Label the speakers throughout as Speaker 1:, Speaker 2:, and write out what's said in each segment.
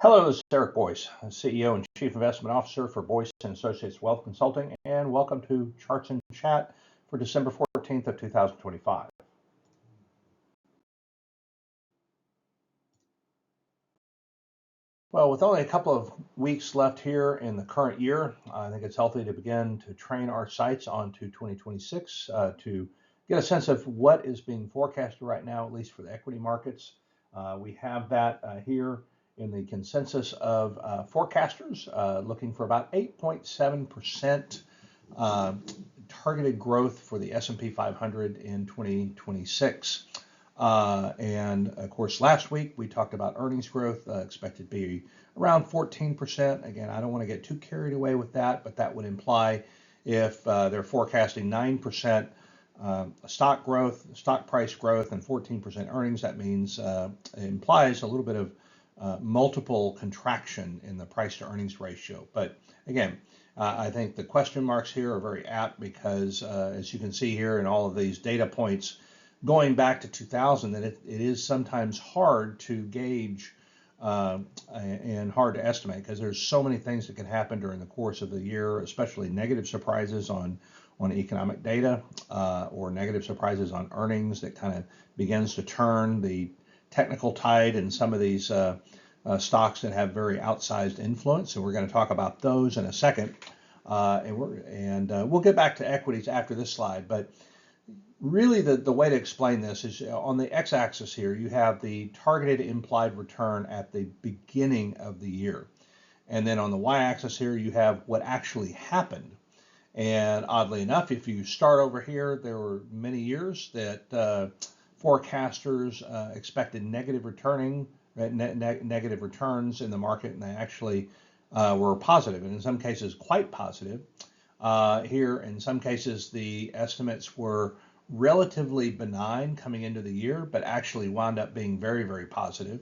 Speaker 1: Hello, this is Eric Boyce, CEO and Chief Investment Officer for Boyce & Associates Wealth Consulting, and welcome to Charts and Chat for December 14th of 2025. Well, with only a couple of weeks left here in the current year, I think it's healthy to begin to train our sights onto 2026 to get a sense of what is being forecasted right now, at least for the equity markets. We have that here in the consensus of forecasters, looking for about 8.7% targeted growth for the S&P 500 in 2026. And of course, last week we talked about earnings growth expected to be around 14%. Again, I don't want to get too carried away with that, but that would imply if they're forecasting 9% stock growth, stock price growth, and 14% earnings, that means it implies a little bit of multiple contraction in the price to earnings ratio. But again, I think the question marks here are very apt because as you can see here in all of these data points going back to 2000, that it is sometimes hard to gauge and hard to estimate because there's so many things that can happen during the course of the year, especially negative surprises on economic data or negative surprises on earnings that kind of begins to turn the technical tide in some of these stocks that have very outsized influence. So we're going to talk about those in a second, and we'll get back to equities after this slide. But really, the way to explain this is on the x-axis here, you have the targeted implied return at the beginning of the year. And then on the y-axis here, you have what actually happened. And oddly enough, if you start over here, there were many years that forecasters expected negative returns in the market, and they actually were positive, and in some cases quite positive. Here, in some cases, the estimates were relatively benign coming into the year, but actually wound up being very, very positive.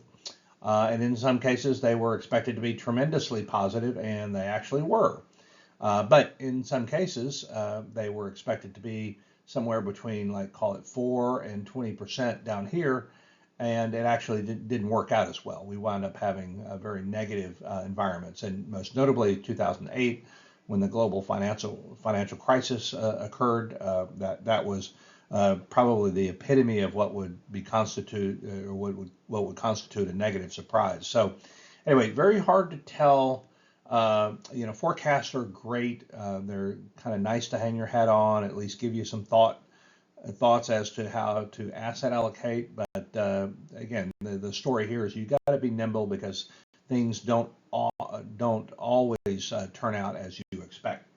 Speaker 1: And in some cases, they were expected to be tremendously positive, and they actually were. But in some cases, they were expected to be somewhere between, like, call it 4 and 20% down here, and it actually didn't work out as well. We wound up having very negative environments, and most notably 2008, when the global financial crisis occurred. That was probably the epitome of what would constitute a negative surprise. So anyway, very hard to tell. Forecasts are great. They're kind of nice to hang your hat on, at least give you some thoughts as to how to asset allocate. But again, the story here is you got to be nimble because things don't always turn out as you expect.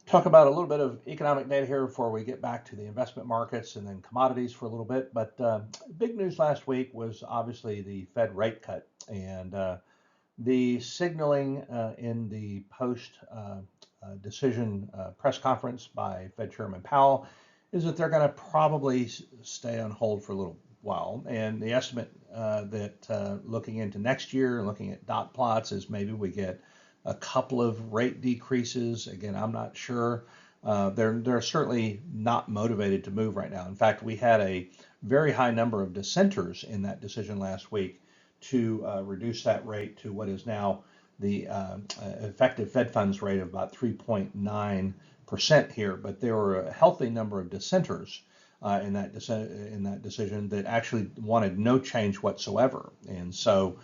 Speaker 1: Talk about a little bit of economic data here before we get back to the investment markets and then commodities for a little bit. But big news last week was obviously the Fed rate cut, and the signaling in the post decision press conference by Fed Chairman Powell is that they're going to probably stay on hold for a little while. And the estimate that looking into next year and looking at dot plots is maybe we get a couple of rate decreases. Again, I'm not sure. They're certainly not motivated to move right now. In fact, we had a very high number of dissenters in that decision last week to reduce that rate to what is now the effective Fed funds rate of about 3.9% here. But there were a healthy number of dissenters in that decision that actually wanted no change whatsoever. And so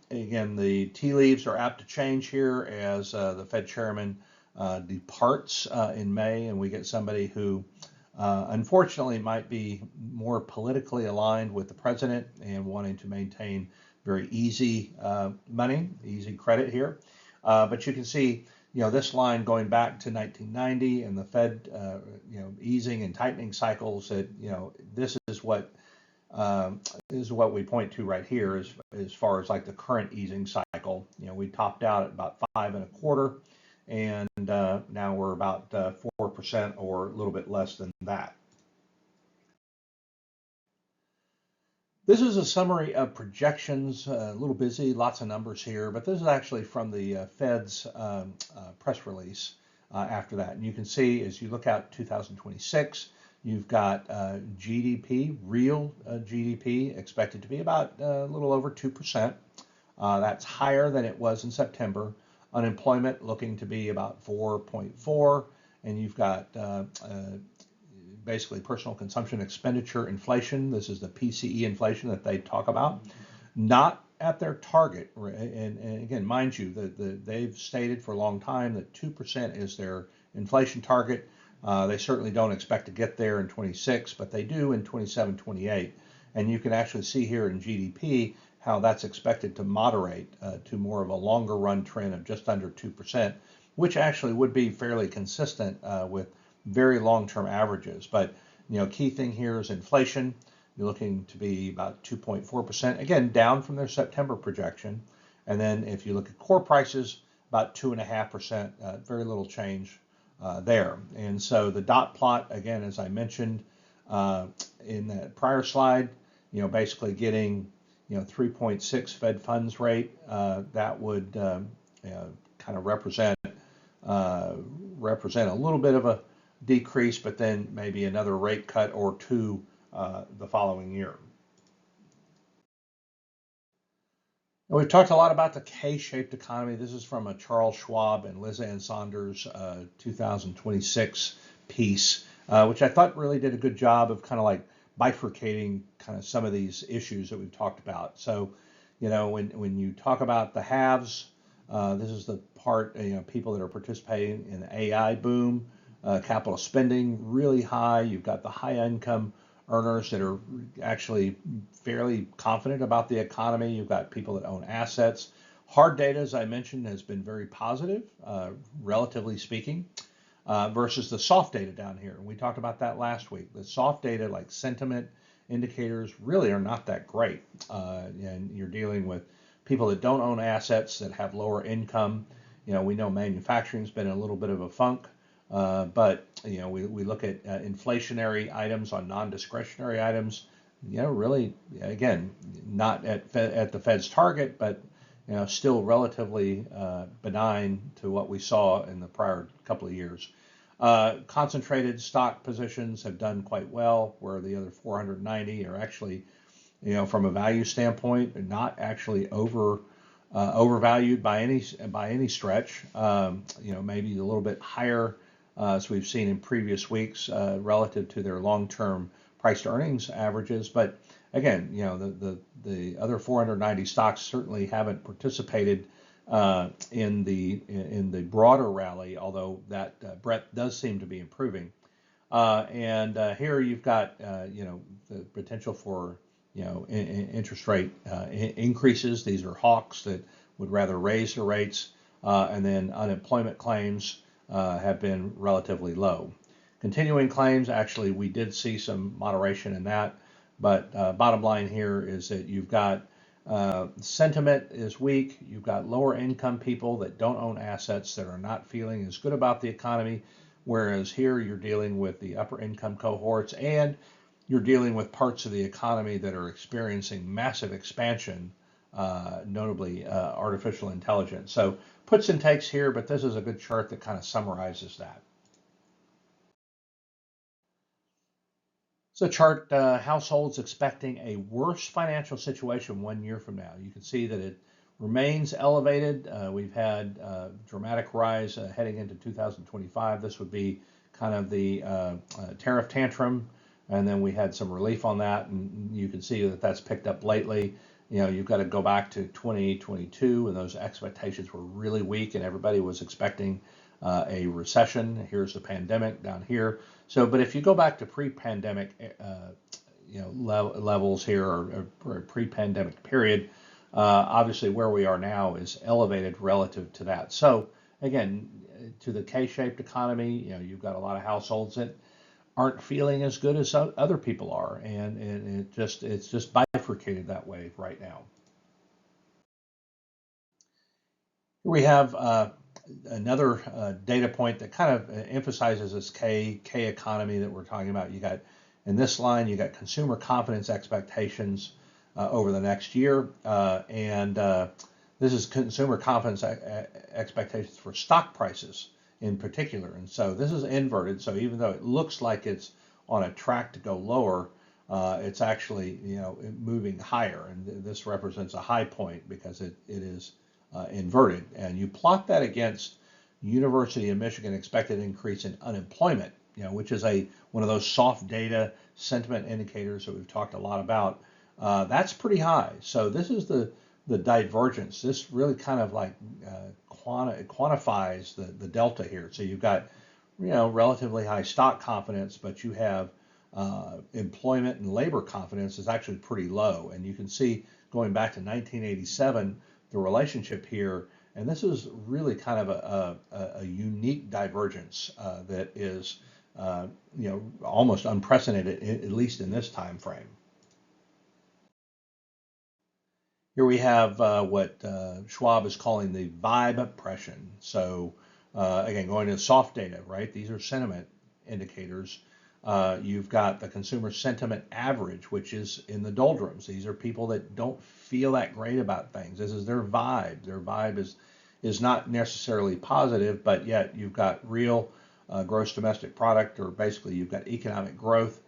Speaker 1: again, the tea leaves are apt to change here as the Fed chairman departs in May, and we get somebody who unfortunately might be more politically aligned with the president and wanting to maintain very easy money, easy credit here. But you can see, this line going back to 1990 and the Fed, easing and tightening cycles. That this is what we point to right here as far as like the current easing cycle. We topped out at about 5.25%, and now we're about 4% or a little bit less than that. This is a summary of projections, a little busy, lots of numbers here, but this is actually from the Fed's press release after that. And you can see as you look out 2026, You've got GDP, real GDP, expected to be about a little over 2%. That's higher than it was in September. Unemployment looking to be about 4.4, and you've got basically personal consumption expenditure inflation. This is the PCE inflation that they talk about, not at their target. And again, mind you, they've stated for a long time that 2% is their inflation target. They certainly don't expect to get there in 26, but they do in 27, 28. And you can actually see here in GDP how that's expected to moderate to more of a longer run trend of just under 2%, which actually would be fairly consistent with very long-term averages. But key thing here is inflation. You're looking to be about 2.4%, again down from their September projection. And then if you look at core prices, about 2.5%, very little change there. And so the dot plot, again, as I mentioned in that prior slide, basically getting 3.6 Fed funds rate, that would kind of represent a little bit of a decrease, but then maybe another rate cut or two the following year. And we've talked a lot about the K-shaped economy. This is from a Charles Schwab and Liz Ann Saunders 2026 piece, which I thought really did a good job of kind of like bifurcating kind of some of these issues that we've talked about. So, when you talk about the haves, this is the part, people that are participating in the AI boom, capital spending really high. You've got the high income earners that are actually fairly confident about the economy. You've got people that own assets. Hard data, as I mentioned, has been very positive, relatively speaking, versus the soft data down here. And we talked about that last week. The soft data, like sentiment indicators, really are not that great. And you're dealing with people that don't own assets, that have lower income. We know manufacturing's been in a little bit of a funk. But we look at inflationary items on non-discretionary items. Really, again, not at the Fed's target, but still relatively benign to what we saw in the prior couple of years. Concentrated stock positions have done quite well, where the other 490 are actually, from a value standpoint, not actually overvalued by any stretch. Maybe a little bit higher, as we've seen in previous weeks, relative to their long-term price to earnings averages. But again, the other 490 stocks certainly haven't participated in the broader rally, although that breadth does seem to be improving. And here you've got the potential for interest rate increases. These are hawks that would rather raise the rates, and then unemployment claims have been relatively low. Continuing claims, actually, we did see some moderation in that, but bottom line here is that you've got sentiment is weak. You've got lower income people that don't own assets that are not feeling as good about the economy, whereas here you're dealing with the upper income cohorts, and you're dealing with parts of the economy that are experiencing massive expansion, notably artificial intelligence. So puts and takes here, but this is a good chart that kind of summarizes that. So chart households expecting a worse financial situation 1 year from now. You can see that it remains elevated. We've had a dramatic rise heading into 2025. This would be kind of the tariff tantrum, and then we had some relief on that, and you can see that that's picked up lately. You've got to go back to 2022, and those expectations were really weak, and everybody was expecting a recession. Here's the pandemic down here. So, but if you go back to pre-pandemic, levels here, or pre-pandemic period, obviously where we are now is elevated relative to that. So again, to the K-shaped economy, you've got a lot of households that aren't feeling as good as other people are, and it's just bifurcated that way right now. Here we have another data point that kind of emphasizes this K economy that we're talking about. You got in this line, you got consumer confidence expectations over the next year, and this is consumer confidence expectations for stock prices in particular. And so this is inverted. So even though it looks like it's on a track to go lower, it's actually, moving higher, and this represents a high point because it is inverted. And you plot that against University of Michigan expected increase in unemployment, which is one of those soft data sentiment indicators that we've talked a lot about. That's pretty high. So this is the divergence. This really kind of like quantifies the delta here. So you've got, relatively high stock confidence, but you have employment and labor confidence is actually pretty low. And you can see going back to 1987, the relationship here, and this is really kind of a unique divergence that is, almost unprecedented, at least in this time frame. Here we have what Schwab is calling the vibration. So again, going to soft data, right? These are sentiment indicators. You've got the consumer sentiment average, which is in the doldrums. These are people that don't feel that great about things. This is their vibe. Their vibe is not necessarily positive, but yet you've got real gross domestic product, or basically you've got economic growth,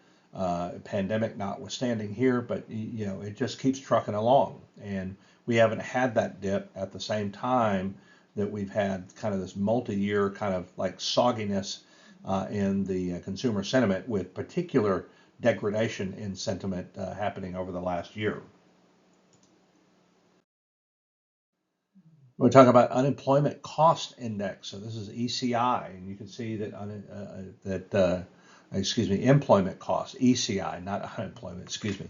Speaker 1: pandemic notwithstanding here, but it just keeps trucking along. And we haven't had that dip at the same time that we've had kind of this multi-year kind of like sogginess in the consumer sentiment, with particular degradation in sentiment happening over the last year. We talk about unemployment cost index. So this is ECI, and you can see that employment costs, ECI, not unemployment, excuse me,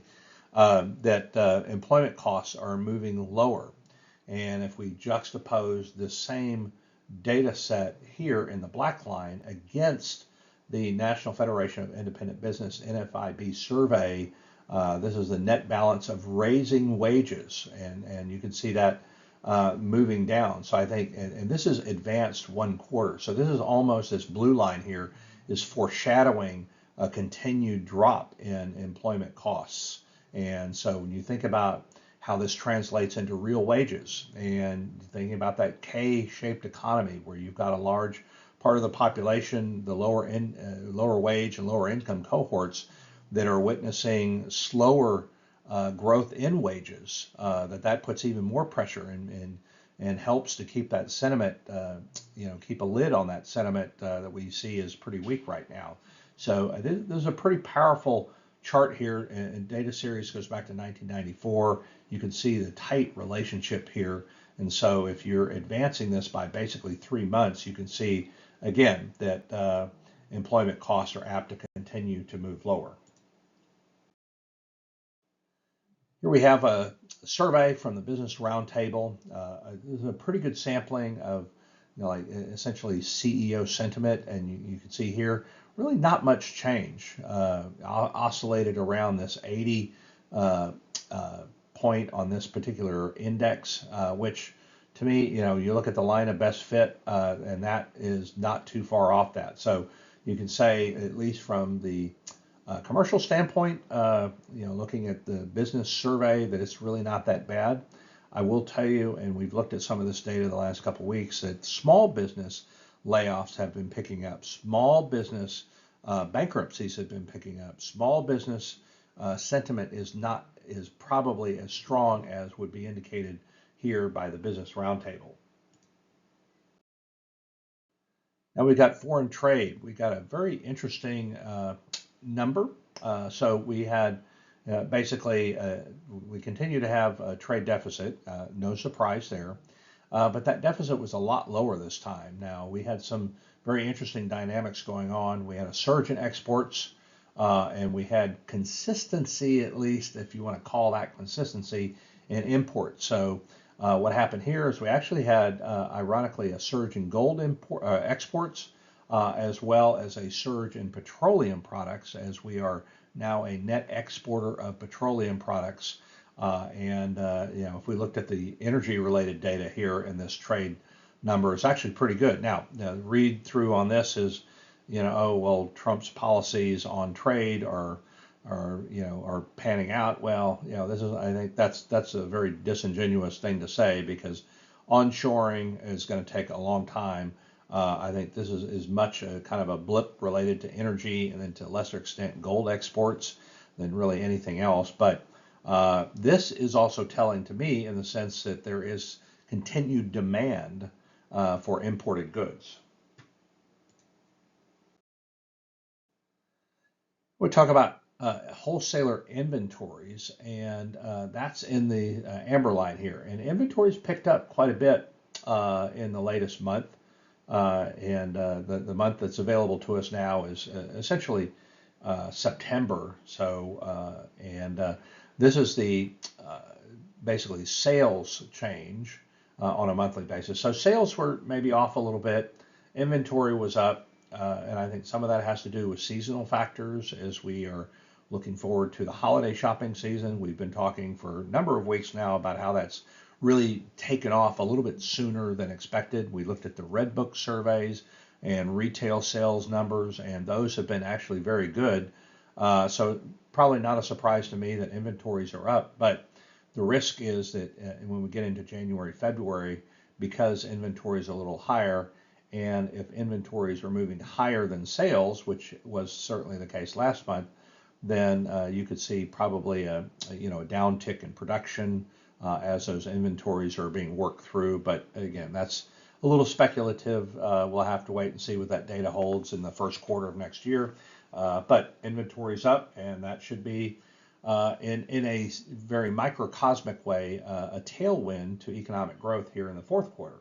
Speaker 1: that employment costs are moving lower. And if we juxtapose the same data set here in the black line against the National Federation of Independent Business NFIB survey, this is the net balance of raising wages, and you can see that moving down. So I think, and this is advanced 1 quarter. So this is almost, this blue line here is foreshadowing a continued drop in employment costs. And so when you think about how this translates into real wages, and thinking about that K-shaped economy where you've got a large part of the population, the lower wage and lower income cohorts that are witnessing slower growth in wages, that puts even more pressure and helps to keep that sentiment, keep a lid on that sentiment that we see is pretty weak right now. So this is a pretty powerful chart here, and data series goes back to 1994. You can see the tight relationship here. And so if you're advancing this by basically 3 months, you can see again that employment costs are apt to continue to move lower. Here we have a survey from the Business Roundtable. This is a pretty good sampling of, like essentially CEO sentiment, and you can see here really not much change. Oscillated around this 80 point on this particular index, which to me, you look at the line of best fit, and that is not too far off that. So you can say, at least from the commercial standpoint, looking at the business survey, that it's really not that bad. I will tell you, and we've looked at some of this data the last couple of weeks, that small business layoffs have been picking up. Small business bankruptcies have been picking up. Small business sentiment is probably as strong as would be indicated here by the Business Roundtable. Now we've got foreign trade. We got a very interesting number. So we had basically, we continue to have a trade deficit, no surprise there, but that deficit was a lot lower this time. Now we had some very interesting dynamics going on. We had a surge in exports, and we had consistency, at least if you want to call that consistency, in imports. So what happened here is we actually had, ironically, a surge in gold exports, as well as a surge in petroleum products, as we are now a net exporter of petroleum products. If we looked at the energy-related data here in this trade number, it's actually pretty good. Now, the read through on this is, oh well, Trump's policies on trade are panning out. Well, I think that's a very disingenuous thing to say, because onshoring is going to take a long time. I think this is as much a kind of a blip related to energy and then to a lesser extent gold exports than really anything else. But this is also telling to me in the sense that there is continued demand for imported goods. We talk about wholesaler inventories, and that's in the amber line here. And inventories picked up quite a bit in the latest month. The month that's available to us now is essentially September. This is the basically sales change on a monthly basis. So sales were maybe off a little bit. Inventory was up, and I think some of that has to do with seasonal factors as we are looking forward to the holiday shopping season. We've been talking for a number of weeks now about how that's really taken off a little bit sooner than expected. We looked at the Red Book surveys and retail sales numbers, and those have been actually very good. So probably not a surprise to me that inventories are up, but the risk is that when we get into January, February, because inventory is a little higher, and if inventories are moving higher than sales, which was certainly the case last month, then you could see probably a downtick in production as those inventories are being worked through. But again, that's a little speculative. We'll have to wait and see what that data holds in the first quarter of next year. But inventory's up, and that should be, in a very microcosmic way, a tailwind to economic growth here in the fourth quarter.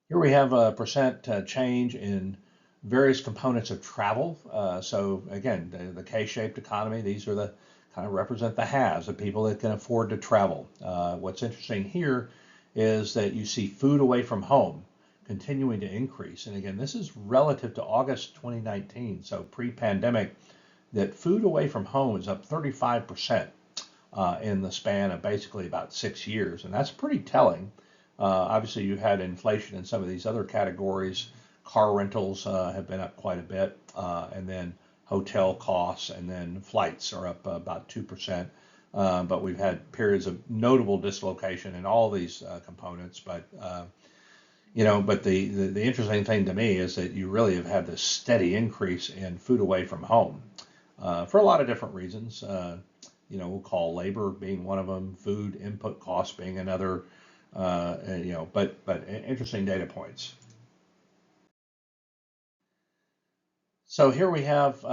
Speaker 1: Here we have a percent change in various components of travel. So again, the K-shaped economy, these are the kind of represent the haves, the people that can afford to travel. What's interesting here is that you see food away from home continuing to increase. And again, this is relative to August 2019, so pre-pandemic, that food away from home is up 35% in the span of basically about 6 years. And that's pretty telling. Obviously, you had inflation in some of these other categories. Car rentals have been up quite a bit, and then hotel costs and then flights are up about 2%. But we've had periods of notable dislocation in all these components. But the interesting thing to me is that you really have had this steady increase in food away from home for a lot of different reasons. We'll call labor being one of them, food input costs being another. But interesting data points. So here we have,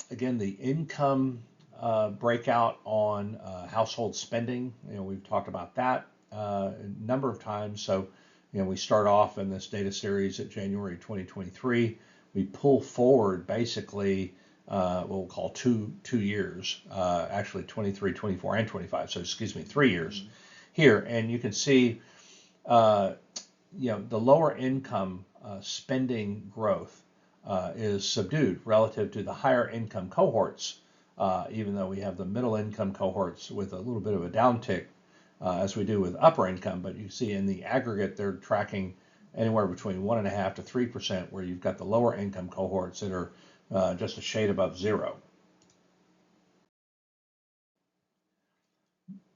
Speaker 1: again, the income breakout on household spending. We've talked about that a number of times. So, we start off in this data series at January 2023. We pull forward basically what we'll call two years, actually 23, 24, and 25. So, 3 years here. And you can see, the lower income spending growth is subdued relative to the higher income cohorts, even though we have the middle income cohorts with a little bit of a downtick as we do with upper income. But you see in the aggregate, they're tracking anywhere between 1.5% to 3%, where you've got the lower income cohorts that are just a shade above zero.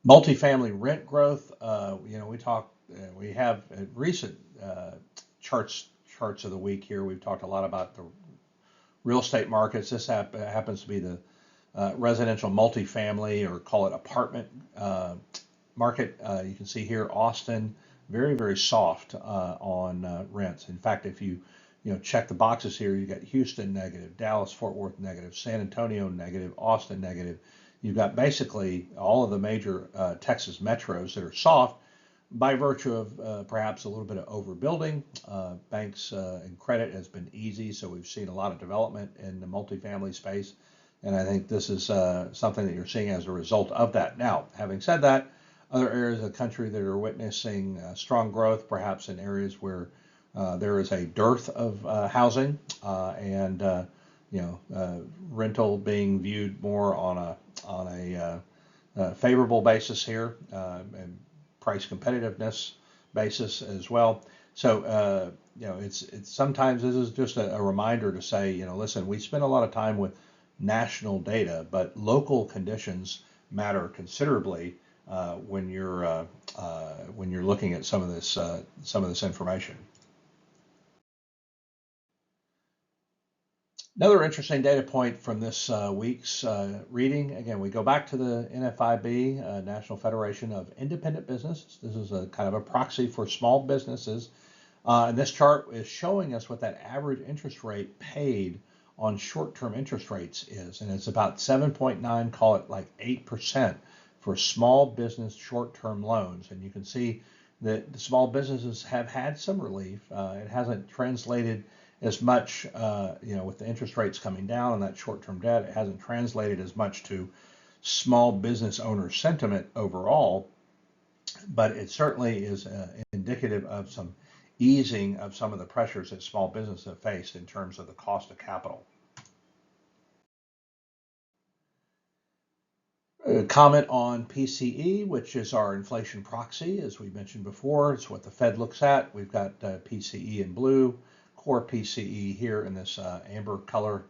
Speaker 1: Multifamily rent growth, we have recent charts of the week here. We've talked a lot about the real estate markets. This happens to be the residential multifamily, or call it apartment market. You can see here Austin, very, very soft on rents. In fact, if you check the boxes here, you got Houston negative, Dallas, Fort Worth negative, San Antonio negative, Austin negative. You've got basically all of the major Texas metros that are soft by virtue of perhaps a little bit of overbuilding. Banks and credit has been easy, so we've seen a lot of development in the multifamily space. And I think this is something that you're seeing as a result of that. Now, having said that, other areas of the country that are witnessing strong growth, perhaps in areas where there is a dearth of housing and rental being viewed more on a favorable basis here, and price competitiveness basis as well. So it's sometimes this is just a reminder to say, listen, we spend a lot of time with national data, but local conditions matter considerably when you're looking at some of this information. Another interesting data point from this week's reading, again, we go back to the NFIB, National Federation of Independent Business. This is a kind of a proxy for small businesses. And this chart is showing us what that average interest rate paid on short-term interest rates is. And it's about 7.9, call it like 8% for small business short-term loans. And you can see that the small businesses have had some relief. It hasn't translated as much, with the interest rates coming down on that short-term debt, it hasn't translated as much to small business owner sentiment overall, but it certainly is indicative of some easing of some of the pressures that small businesses have faced in terms of the cost of capital. Comment on PCE, which is our inflation proxy, as we mentioned before. It's what the Fed looks at. We've got PCE in blue, core PCE here in this amber color.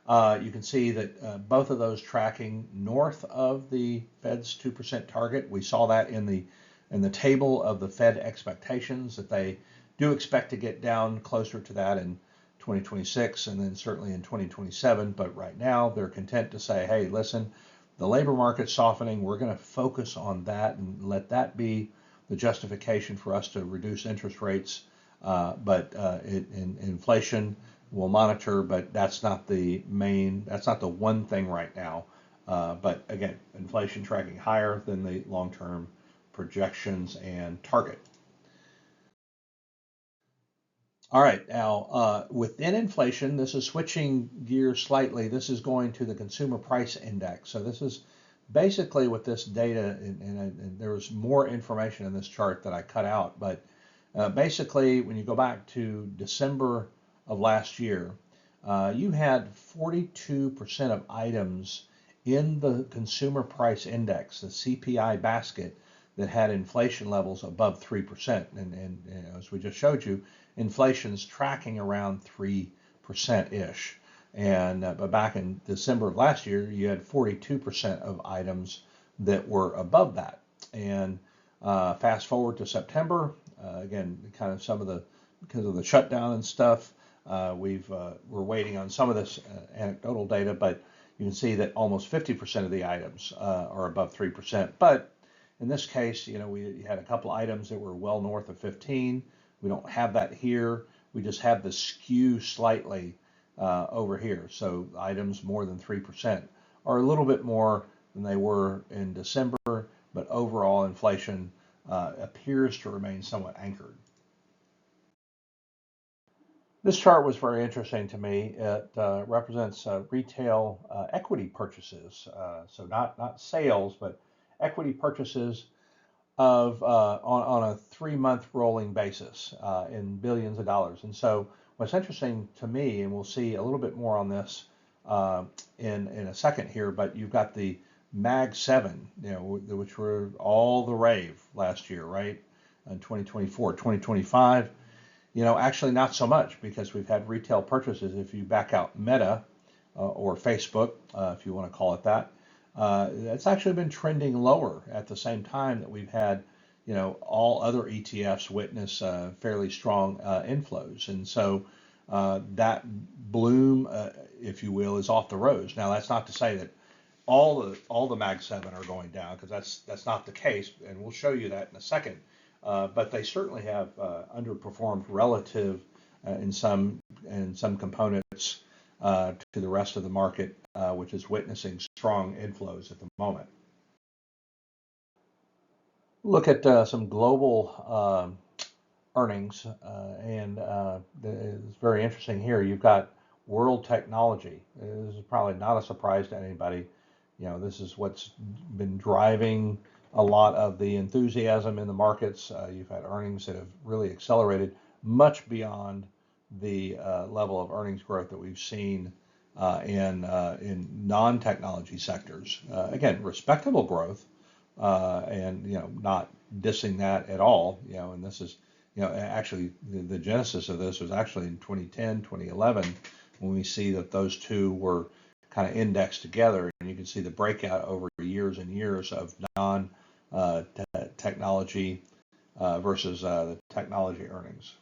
Speaker 1: You can see that both of those tracking north of the Fed's 2% target. We saw that in the table of the Fed expectations, that they do expect to get down closer to that in 2026 and then certainly in 2027. But right now they're content to say, hey, listen, the labor market's softening. We're going to focus on that and let that be the justification for us to reduce interest rates. But inflation we'll monitor, but that's not the one thing right now. But again, inflation tracking higher than the long-term projections and target. All right, now within inflation, this is switching gears slightly. This is going to the consumer price index. So this is basically what this data, and there was more information in this chart that I cut out, but basically when you go back to December of last year, you had 42% of items in the consumer price index, the CPI basket, that had inflation levels above 3%. And as we just showed you, inflation's tracking around 3%-ish. And but back in December of last year, you had 42% of items that were above that. And fast forward to September, again, kind of because of the shutdown and stuff, we're waiting on some of this anecdotal data, but you can see that almost 50% of the items are above 3%. But in this case, we had a couple items that were well north of 15. We don't have that here. We just have the skew slightly over here. So items more than 3% are a little bit more than they were in December, but overall inflation appears to remain somewhat anchored. This chart was very interesting to me. It represents retail equity purchases, so not sales, but equity purchases of on a 3-month rolling basis in billions of dollars. And so what's interesting to me, and we'll see a little bit more on this in a second here, but you've got the Mag 7, which were all the rave last year, right? In 2024, 2025, actually not so much, because we've had retail purchases. If you back out Meta or Facebook, if you want to call it that, it's actually been trending lower at the same time that we've had, all other ETFs witness fairly strong inflows. And so that bloom, if you will, is off the rose. Now, that's not to say that all the Mag 7 are going down, because that's not the case, and we'll show you that in a second. But they certainly have underperformed relative in some components to the rest of the market, which is witnessing strong inflows at the moment. Look at some global earnings, and it's very interesting here. You've got world technology. This is probably not a surprise to anybody. This is what's been driving a lot of the enthusiasm in the markets. You've had earnings that have really accelerated much beyond the level of earnings growth that we've seen in non-technology sectors. Again, respectable growth, and not dissing that at all. And this is, actually the genesis of this was actually in 2010, 2011, when we see that those two were kind of indexed together, and you can see the breakout over years and years of technology versus the technology earnings.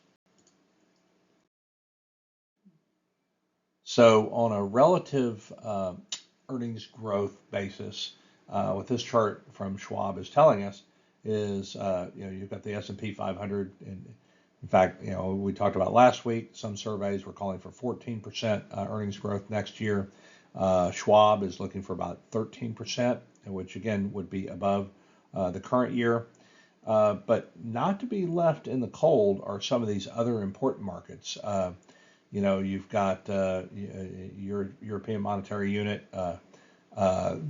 Speaker 1: So on a relative earnings growth basis, what this chart from Schwab is telling us is, you've got the S&P 500. And in fact, we talked about last week, some surveys were calling for 14% earnings growth next year. Schwab is looking for about 13%, which again would be above the current year. But not to be left in the cold are some of these other important markets. You've got your European Monetary Unit,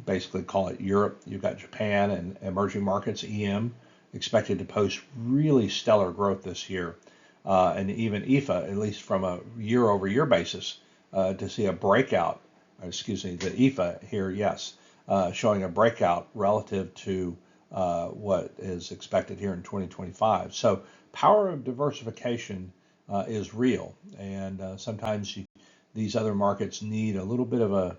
Speaker 1: basically call it Europe. You've got Japan and emerging markets, EM, expected to post really stellar growth this year. And even EFA, at least from a year-over-year basis, to see a breakout, the EFA here, yes, showing a breakout relative to what is expected here in 2025. So power of diversification is real, and sometimes these other markets need a little bit of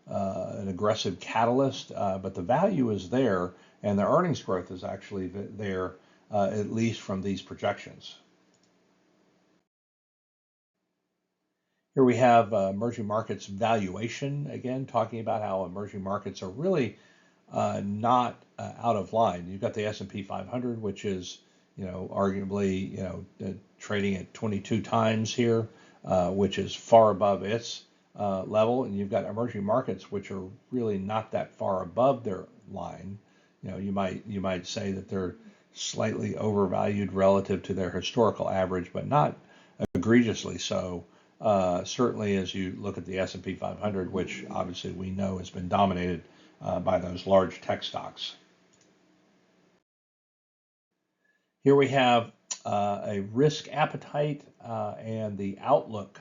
Speaker 1: an aggressive catalyst, but the value is there, and the earnings growth is actually there, at least from these projections. Here we have emerging markets valuation, again, talking about how emerging markets are really not out of line. You've got the S&P 500, which is, arguably, trading at 22 times here, which is far above its level. And you've got emerging markets, which are really not that far above their line. You might say that they're slightly overvalued relative to their historical average, but not egregiously so. Certainly, as you look at the S&P 500, which obviously we know has been dominated by those large tech stocks. Here we have a risk appetite and the outlook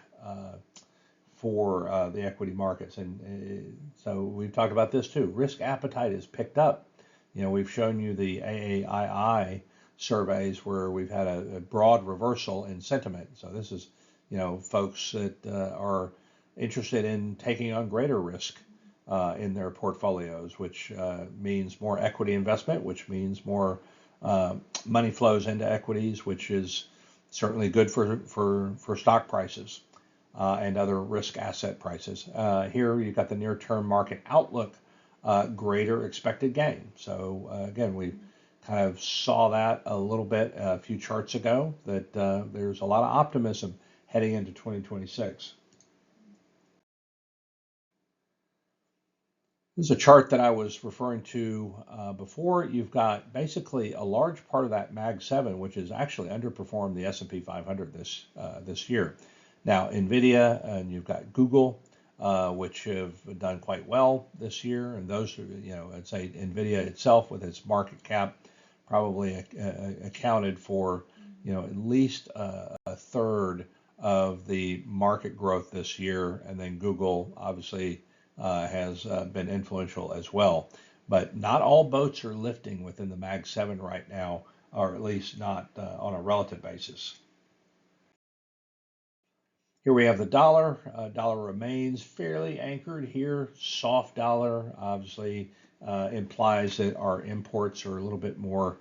Speaker 1: for the equity markets. And so we've talked about this too. Risk appetite is picked up. We've shown you the AAII surveys where we've had a broad reversal in sentiment. So this is, folks that are interested in taking on greater risk in their portfolios, which means more equity investment, which means more money flows into equities, which is certainly good for stock prices and other risk asset prices. Here you've got the near-term market outlook, greater expected gain. So again, we kind of saw that a little bit a few charts ago, that there's a lot of optimism heading into 2026. This is a chart that I was referring to before. You've got basically a large part of that Mag 7, which has actually underperformed the S&P 500 this year. Now, NVIDIA, and you've got Google, which have done quite well this year. And those are, I'd say NVIDIA itself with its market cap probably accounted for, at least a third of the market growth this year. And then Google obviously has been influential as well. But not all boats are lifting within the Mag 7 right now, or at least not on a relative basis. Here we have the dollar. Dollar remains fairly anchored here. Soft dollar obviously implies that our imports are a little bit more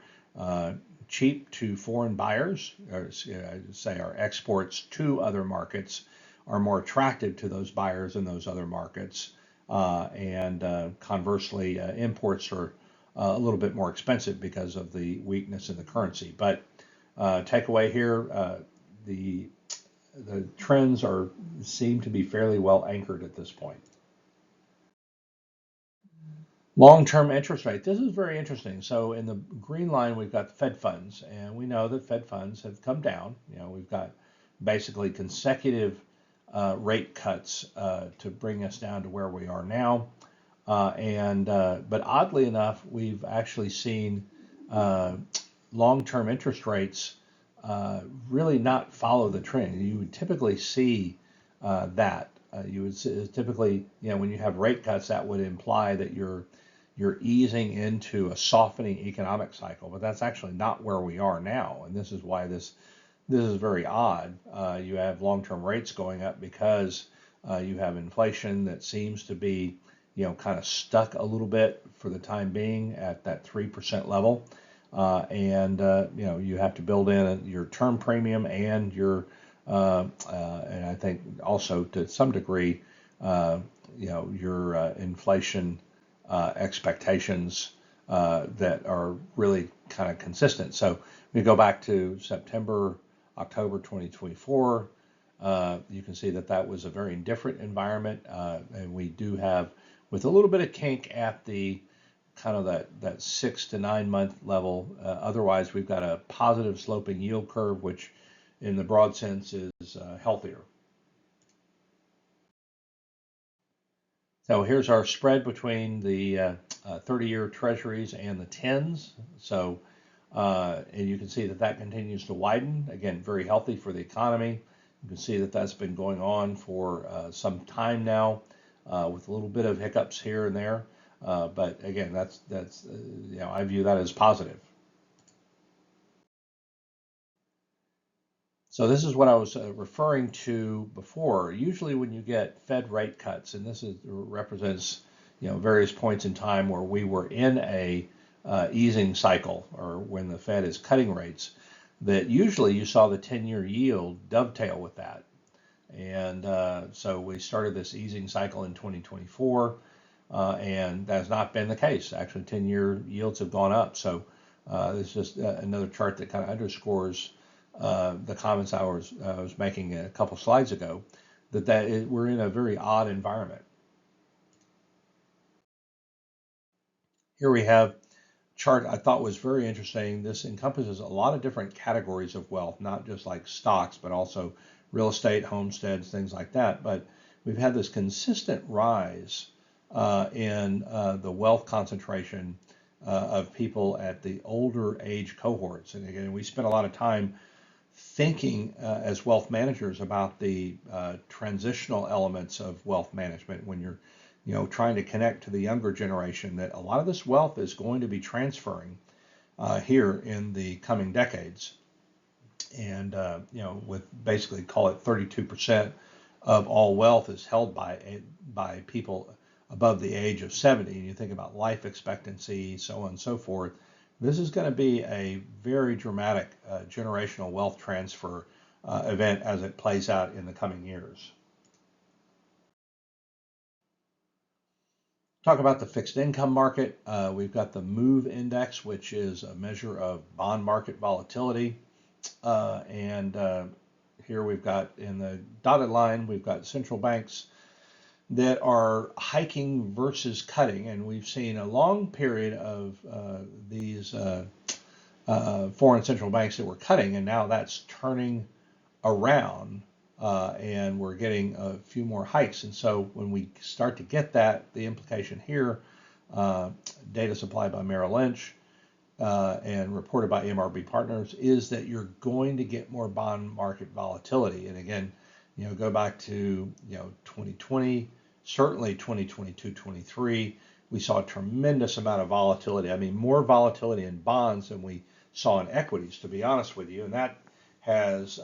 Speaker 1: cheap to foreign buyers, or I'd say our exports to other markets are more attractive to those buyers in those other markets. And conversely, imports are a little bit more expensive because of the weakness in the currency. But takeaway here, the trends seem to be fairly well anchored at this point. Long-term interest rate. This is very interesting. So in the green line, we've got the Fed funds, and we know that Fed funds have come down. We've got basically consecutive rate cuts to bring us down to where we are now. But oddly enough, we've actually seen long-term interest rates really not follow the trend. You would typically see that. You would typically, when you have rate cuts, that would imply that you're easing into a softening economic cycle. But that's actually not where we are now, and this is why this is very odd. You have long-term rates going up because you have inflation that seems to be kind of stuck a little bit for the time being at that 3% level. And you have to build in your term premium and and I think also to some degree, your inflation expectations that are really kind of consistent. So we go back to September, October 2024. You can see that that was a very different environment, and we do have, with a little bit of kink at the kind of that 6 to 9 month level. Otherwise, we've got a positive sloping yield curve, which in the broad sense is healthier. So here's our spread between the 30-year treasuries and the 10s. So, and you can see that that continues to widen. Again, very healthy for the economy. You can see that that's been going on for some time now, with a little bit of hiccups here and there. But again, that's I view that as positive. So this is what I was referring to before. Usually when you get Fed rate cuts, and this represents various points in time where we were in a easing cycle, or when the Fed is cutting rates, that usually you saw the 10-year yield dovetail with that. And so we started this easing cycle in 2024, and that has not been the case. Actually, 10-year yields have gone up. So this is just another chart that kind of underscores the comments I was making a couple slides ago, that we're in a very odd environment. Here we have a chart I thought was very interesting. This encompasses a lot of different categories of wealth, not just like stocks, but also real estate, homesteads, things like that. But we've had this consistent rise in the wealth concentration of people at the older age cohorts. And again, we spent a lot of time thinking as wealth managers about the transitional elements of wealth management when you're trying to connect to the younger generation, that a lot of this wealth is going to be transferring here in the coming decades. And with basically call it 32% of all wealth is held by people above the age of 70. And you think about life expectancy, so on and so forth. This is going to be a very dramatic generational wealth transfer event as it plays out in the coming years. Talk about the fixed income market. We've got the MOVE index, which is a measure of bond market volatility. And here we've got in the dotted line, we've got central banks that are hiking versus cutting, and we've seen a long period of these foreign central banks that were cutting, and now that's turning around, and we're getting a few more hikes. And so when we start to get that, the implication here, data supplied by Merrill Lynch and reported by MRB Partners, is that you're going to get more bond market volatility. And again, go back to 2020, certainly 2022, 23, we saw a tremendous amount of volatility. I mean, more volatility in bonds than we saw in equities, to be honest with you. And that has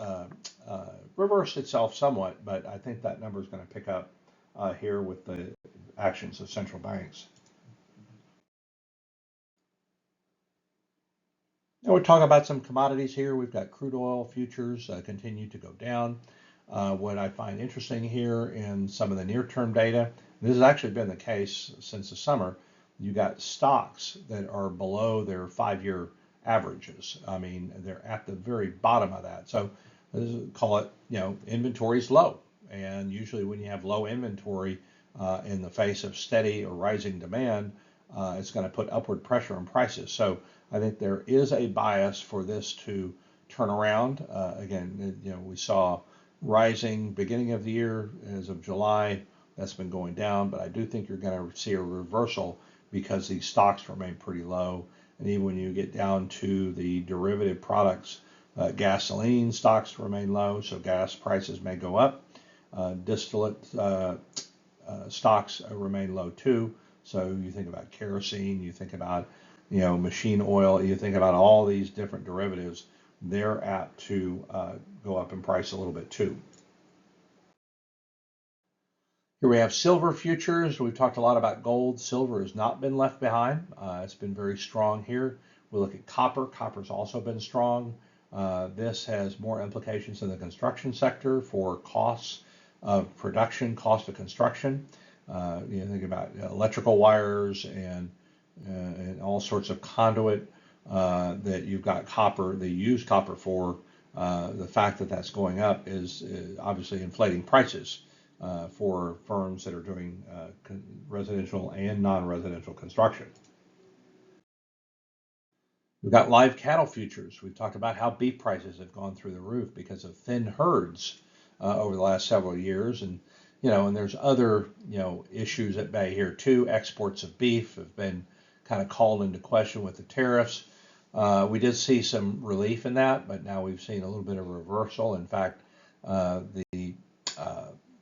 Speaker 1: reversed itself somewhat, but I think that number is going to pick up here with the actions of central banks. Now we're talking about some commodities here. We've got crude oil futures continue to go down. What I find interesting here in some of the near-term data, this has actually been the case since the summer, you got stocks that are below their 5-year averages. I mean, they're at the very bottom of that. So call it, inventory's low. And usually when you have low inventory in the face of steady or rising demand, it's going to put upward pressure on prices. So I think there is a bias for this to turn around. Again, we saw rising beginning of the year. As of July, that's been going down, but I do think you're going to see a reversal because these stocks remain pretty low. And even when you get down to the derivative products, gasoline stocks remain low, so gas prices may go up. Distillate stocks remain low too. So you think about kerosene, you think about machine oil, you think about all these different derivatives, they're apt to go up in price a little bit too. Here we have silver futures. We've talked a lot about gold. Silver has not been left behind. It's been very strong here. We look at copper. Copper's also been strong. This has more implications in the construction sector for costs of production, cost of construction. Think about electrical wires and all sorts of conduit that you've got copper. They use copper for. The fact that that's going up is obviously inflating prices for firms that are doing residential and non-residential construction. We've got live cattle futures. We've talked about how beef prices have gone through the roof because of thin herds over the last several years, and there's other issues at bay here too. Exports of beef have been kind of called into question with the tariffs. We did see some relief in that, but now we've seen a little bit of a reversal. In fact, the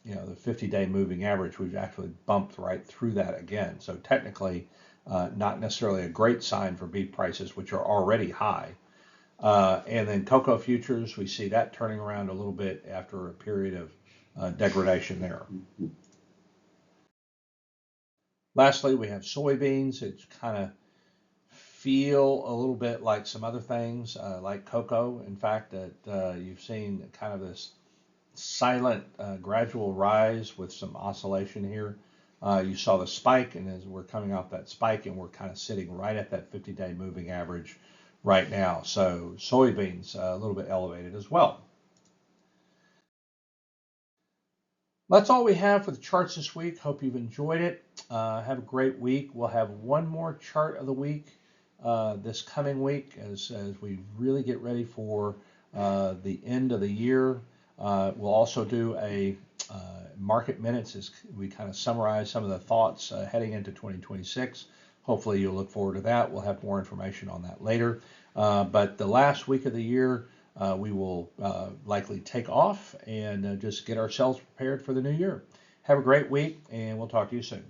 Speaker 1: 50-day moving average, we've actually bumped right through that again. So technically, not necessarily a great sign for beef prices, which are already high. And then cocoa futures, we see that turning around a little bit after a period of degradation there. Lastly, we have soybeans. It's kind of feel a little bit like some other things, like cocoa. In fact, that you've seen kind of this silent gradual rise with some oscillation here. You saw the spike, and as we're coming off that spike, and we're kind of sitting right at that 50-day moving average right now. So soybeans a little bit elevated as well. That's all we have for the charts this week. Hope you've enjoyed it. Have a great week. We'll have one more chart of the week this coming week as we really get ready for the end of the year. We'll also do a market minutes as we kind of summarize some of the thoughts heading into 2026. Hopefully you'll look forward to that. We'll have more information on that later. But the last week of the year, we will likely take off and just get ourselves prepared for the new year. Have a great week, and we'll talk to you soon.